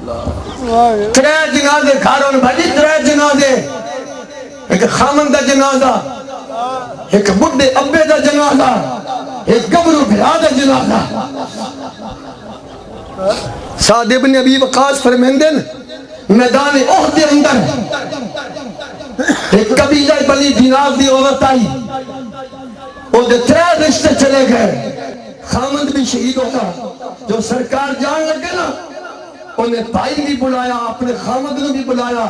ترے جنازے کھارون بھائی، ترے جنازے، ایک خامن دا جنازہ، ایک بڑھے ابے دا جنازہ، ایک گبرو بھرا دا جنازہ۔ سعد ابن ابی وقاص فرمیندن میدان احد دے اندر ایک قبیلہ بنی دینار دی عورت آئی، وہ دے ترے رشتے چلے گئے، خامند بھی شہید ہوتا، جو سرکار جان لگے نا انہیں بھائی بھی بلایا، اپنے خامد نے بھی بلایا،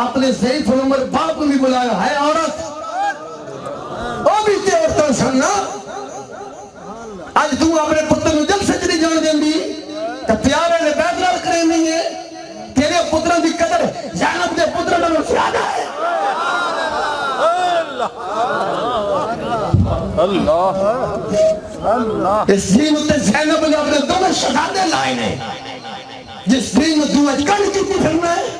اپنے ضعیف العمر باپ نے بھی بلایا، ہے عورت وہ بھی تے عورتیں سننا آج تو اپنے پتر نو جل سجدی جان دیں دی تو پیارے نے بیت لال کریں نہیں ہے، تیرے پتروں دی قدر زینب دے پتروں نے زیادہ ہے۔ اللہ اس دین تے زینب نے اپنے دونوں شہادے لائے نے، جس دین میں تو آج کل کتنی پھرنا ہے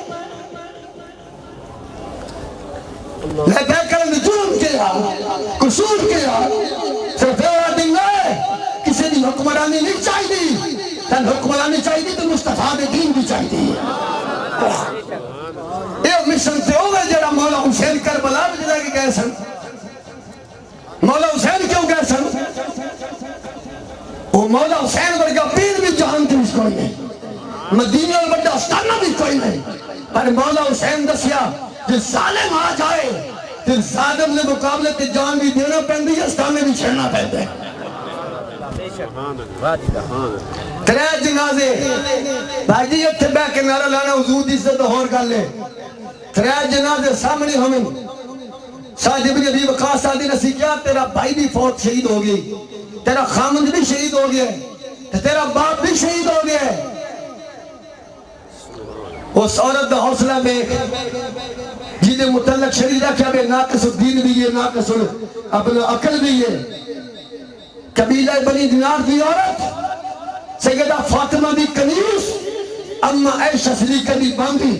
لے کرن جرم کیا، قصور کیا، صرف ایوہ دن ہے کسی دی حکمرانی نہیں چاہیے، تن حکمرانی چاہیے تو مصطفیٰ دے دین بھی چاہیے۔ یہ مشن سے ہوگا جڑا مولا حسین کربلا میں جڑا کہ گئے سن، مولا حسین کیوں گئے سن؟ وہ مولا حسین ورگا پیر بھی جہان تھی اس کوئی نہیں، مدینہ اور بڑا استانہ بھی کوئی نہیں، پر مولا حسین دسیا جس ظالم آ جائے پھر ظالم نے مقابلے تے جان بھی دینا پہن دی، استانے بھی چھڑنا پہن دے۔ ترے جنازے بھائی جی اتھے بے کے نعرہ لانا حضور دی سے تو ہور کر لے، ترے جنازے سامنے ہمیں سعد ابن ابی وقاص سعدی نسی کیا تیرا بھائی بھی فوت شہید ہو گئی، تیرا خامند بھی شہید ہو گیا، تیرا باپ بھی شہید ہو گیا۔ اس عورت دا حوصلہ میں جیدے متعلق شریعہ رکھا بے ناقص الدین بھی ہے، ناقص اپنا عقل بھی ہے۔ قبیلہ بنی دینار دی عورت سیدہ فاطمہ دی کنیوس اما عائشہ صدیقہ دی باندھی،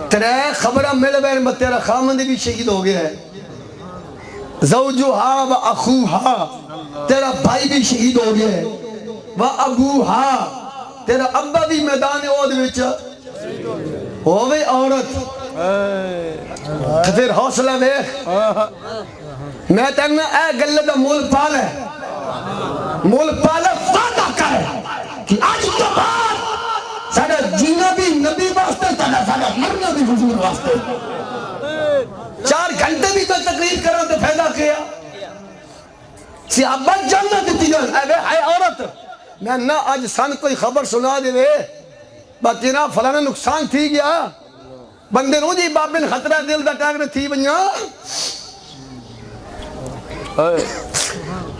ترے خبرہ مل بین میں تیرا خامند بھی شہید ہو گیا ہے، زوجہا و اخوہا تیرا بھائی بھی شہید ہو گیا ہے، و ابوہا تیرا ابا بھی میدان احد وچ ہووے عورت۔ پھر حوصلہ ویکھ، میں تینا اے گلے دا مول پال ہے، مول پال وعدہ کر کہ آج تو بعد ساڑھا جینا بھی نبی واسطے، ساڑھا مرنا بھی حضور واسطے۔ 4 گھنٹے بھی تو تقریر کرنا تو پیدا کیا، صحابہ جاننا دیتی گئے، اے عورت میں نہ آج سن کوئی خبر سنا دے وے باقی نہ فلانا نقصان تھی گیا بندے نو جی بابن خطرہ دل دا ٹاک نے تھی بنیا۔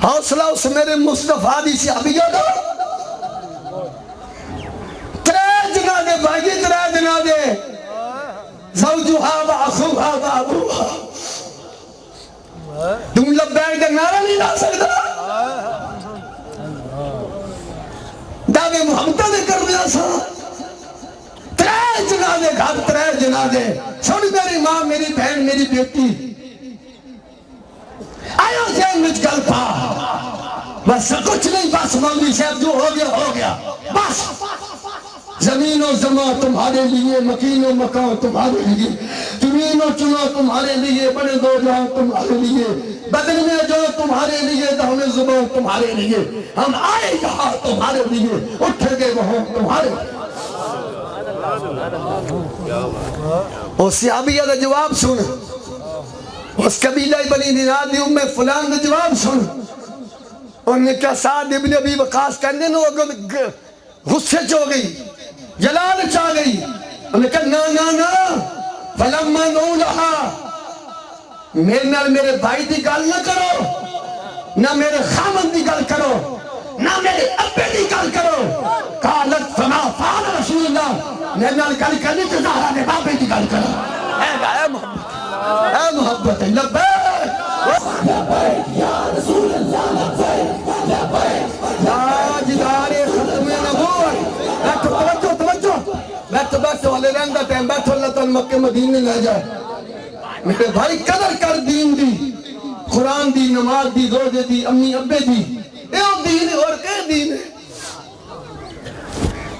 حوصلہ اس میرے مصطفیٰ دی صحابیہ دا، ترے جنازے بھائی، ترے جنازے، زوجہا و اخوہا و ابوہا۔ تم لبیک دا نعرہ نہیں لا سکتا، دعوے محمدہ دے کر دیا سا، ترے جنازے گھر، ترے جنازے، چھوڑ میری ماں، میری بہن، میری بیٹی، آیا ذہن مجھ گل پا، بس کچھ نہیں، بس مولوی صاحب جو ہو گیا، بس زمین و زمان تمہارے لیے، مکین و مکان تمہارے لیے، زمین و چنا تمہارے لیے، بڑے دو جہاں تمہارے لیے، بدن میں جو تمہارے لیے، دہن زبان تمہارے لیے، ہم آئے یہاں تمہارے لیے، اٹھے گے وہاں تمہارے لیے۔ وہ صحابیہ دا جواب سن، اس قبیلہ بنی دینار دی ام فلان دا جواب سن، انہوں نے کہا سعد ابن ابی وقاص کہنے نو غصے چو گئی، جلال چاہ گئی، انہوں نے کہا نا فلما نولہا میرے نال میرے بھائی دی گل نہ کرو، نہ میرے خامن دی گل کرو، نہ میرے ابے دی گل کرو، قالت فما فعل رسول اللہ، میرے نال گل کرنی تو زہرہ نے بابے دی گل کرو۔ اے محبت، اے محبت، لبیک لبیک یا رسول اللہ، لبیک لبیک تاجدار ختم نبوت۔ بیٹھو والے رہندہ ٹائم، بیٹھو اللہ تعالیٰ مکہ مدینے لے جائے۔ میرے بھائی قدر کر دین دی، قرآن دی، نماز دی، روزے دی، امی ابے دی، اے دین اور اے دین ہے۔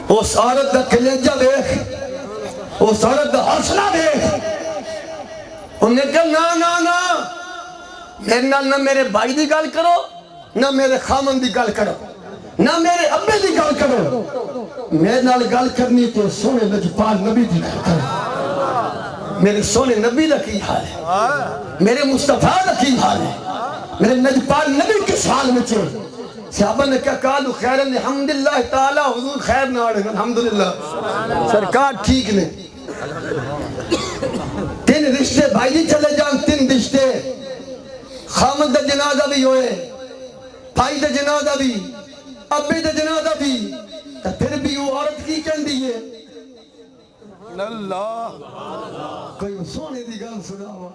اس عورت دا کلیجہ دیکھ، اس عورت دا حوصلہ دیکھ. انہیں کہا نا میرے نال نہ میرے بھائی دی گل کرو، نہ میرے خامن دی گل کرو، نہ میرے ابے دی گل کرو. میرے نال گل کرنی تو سونے لجپال نبی دی گل کرو. میرے سونے نبی دا کی حال ہے، میرے مصطفیٰ دا کی حال ہے، میرے لجپال نبی کس حال میں چھے. صحابہ نے کہا قالو خیر الحمدللہ تعالی حضور خیر نہ آڑے الحمدللہ سرکار ٹھیک نے. 3 رشتے بھائی جی چلے جان، 3 رشتے خامد دا جنازہ بھی ہوئے، بھائی دا جنازہ بھی، ابے دا جنازہ بھی، تو پھر بھی وہ عورت کی کہن دی ہے اللہ کوئی سونے دی گل سنا ہوا.